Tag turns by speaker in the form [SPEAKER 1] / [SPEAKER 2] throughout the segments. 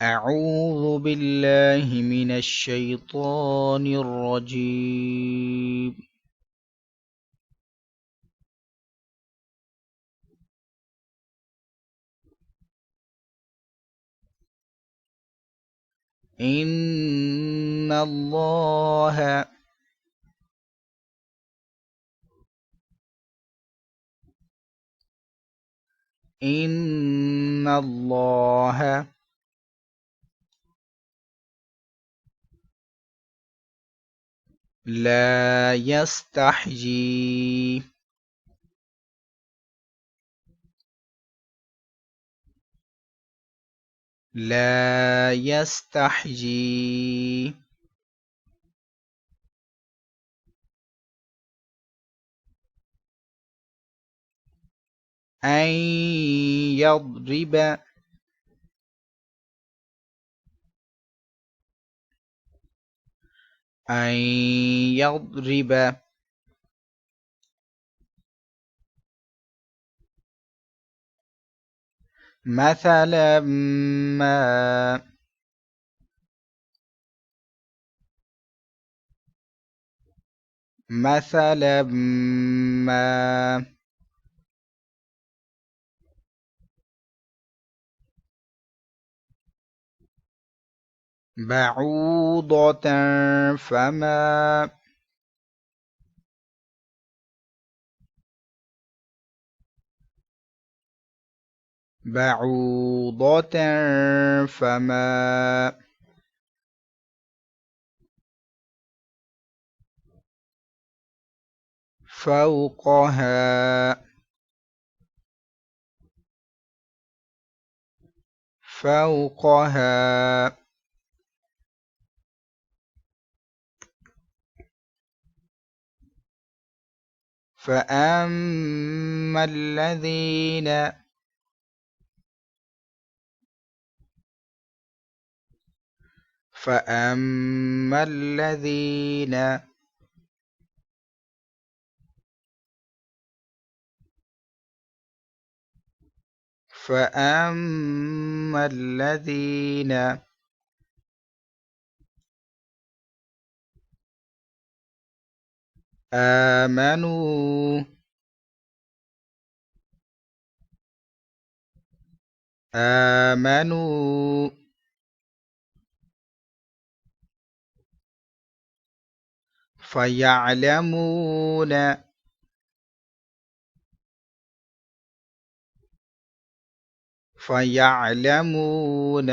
[SPEAKER 1] أعوذ بالله من الشيطان الرجيم. إن الله إن الله لا يستحيي لا يستحيي أن يضرب أن يضرب مثلا ما مثلا ما بعوضة فما بعوضة فما فوقها فوقها فأما الذين فأما الذين فأما الذين آمنوا آمنوا فيعلمون فيعلمون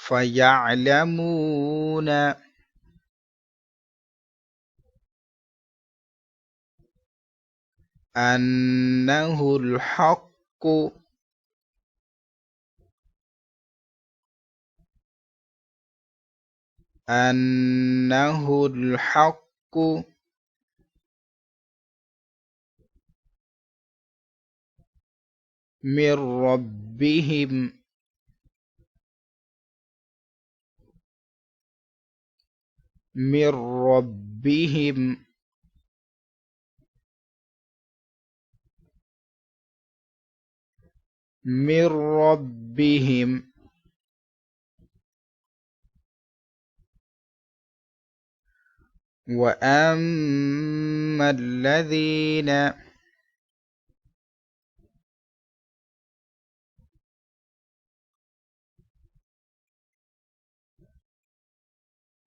[SPEAKER 1] فيعلمون أنه الحق أنه الحق من ربهم من ربهم من ربهم وأما الذين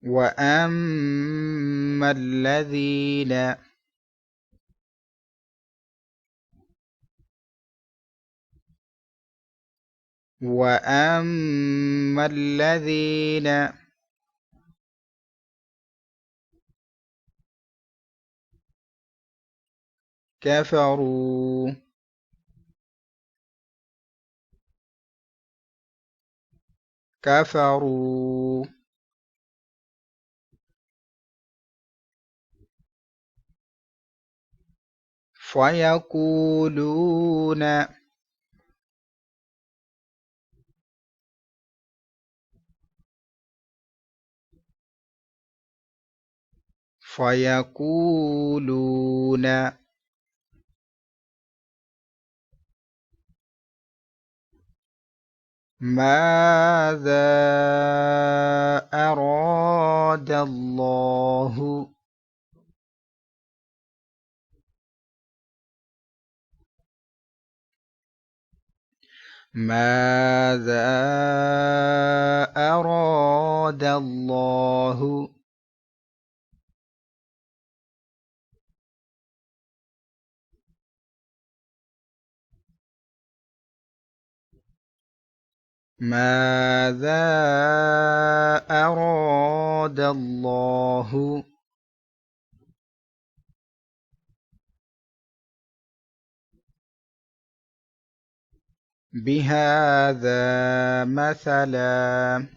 [SPEAKER 1] وأما الذين وأما الذين كفروا كفروا فيقولون فيقولون ماذا أراد الله ماذا أراد الله ماذا أراد الله بهذا مثلا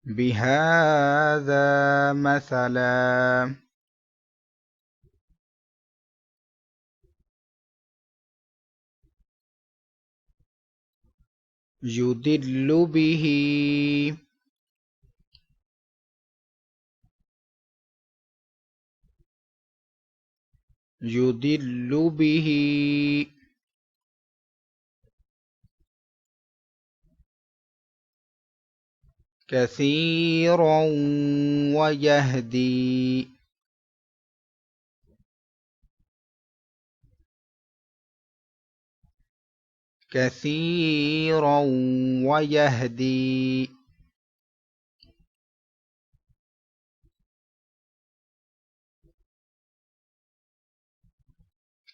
[SPEAKER 1] بهذا مثلا يضل به يضل به كثيرا ويهدي كثيرا ويهدي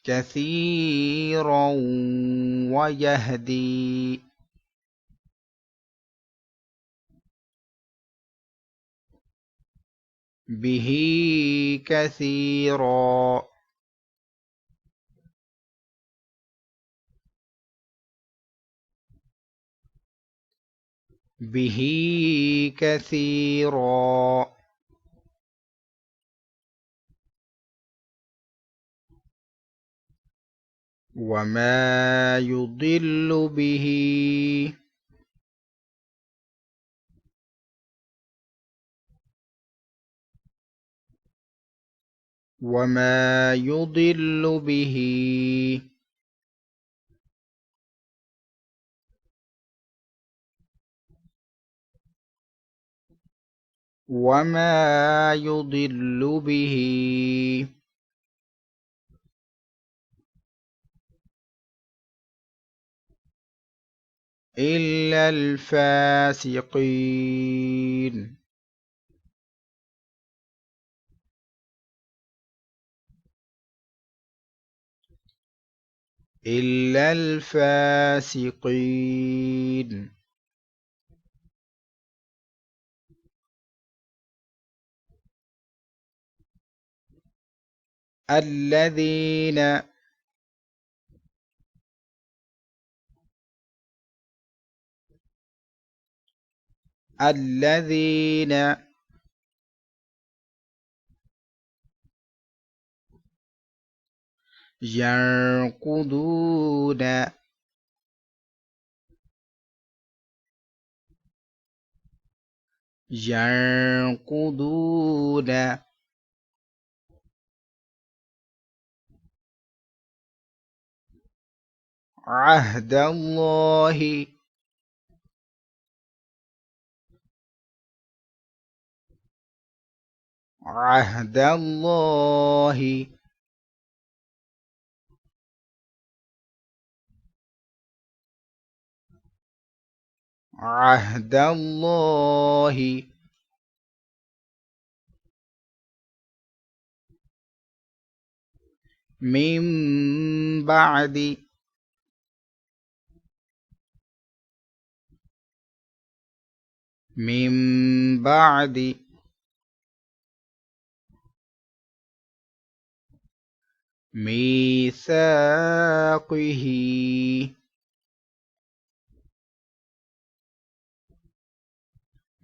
[SPEAKER 1] كثيرا ويهدي به كثيرا به كثيرا وما يضل به وما يضل به وما يضل به إلا الفاسقين إلا الفاسقين الذين الذين ينقضون ينقضون عهد الله عهد الله عهد الله من بعد من بعد ميثاقه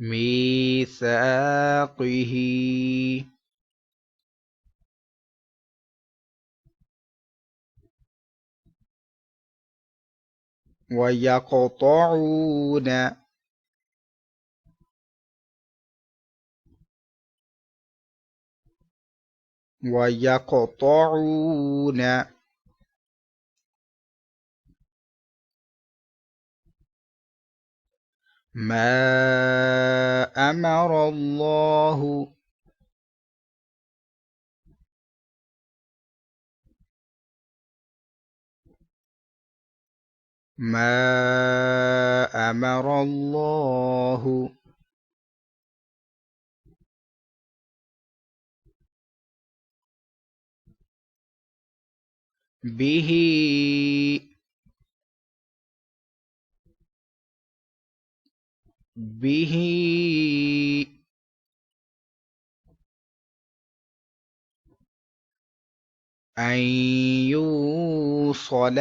[SPEAKER 1] ميثاقه ويقطعون ويقطعون ما أمر الله به به أن يوصل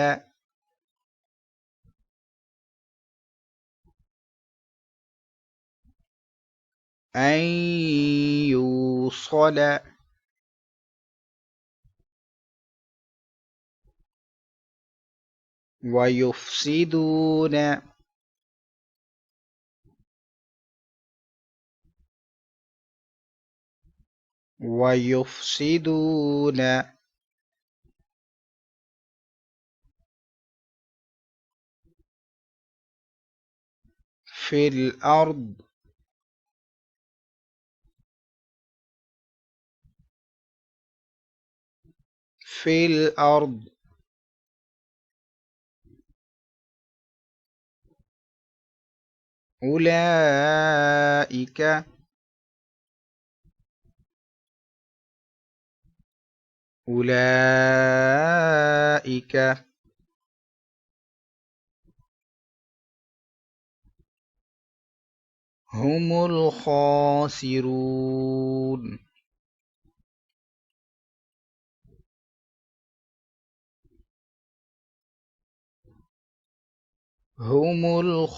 [SPEAKER 1] أن يوصل ويفسدون ويفسدون في الأرض في الأرض أولئك أولئك هم الخاسرون هم الخاسرون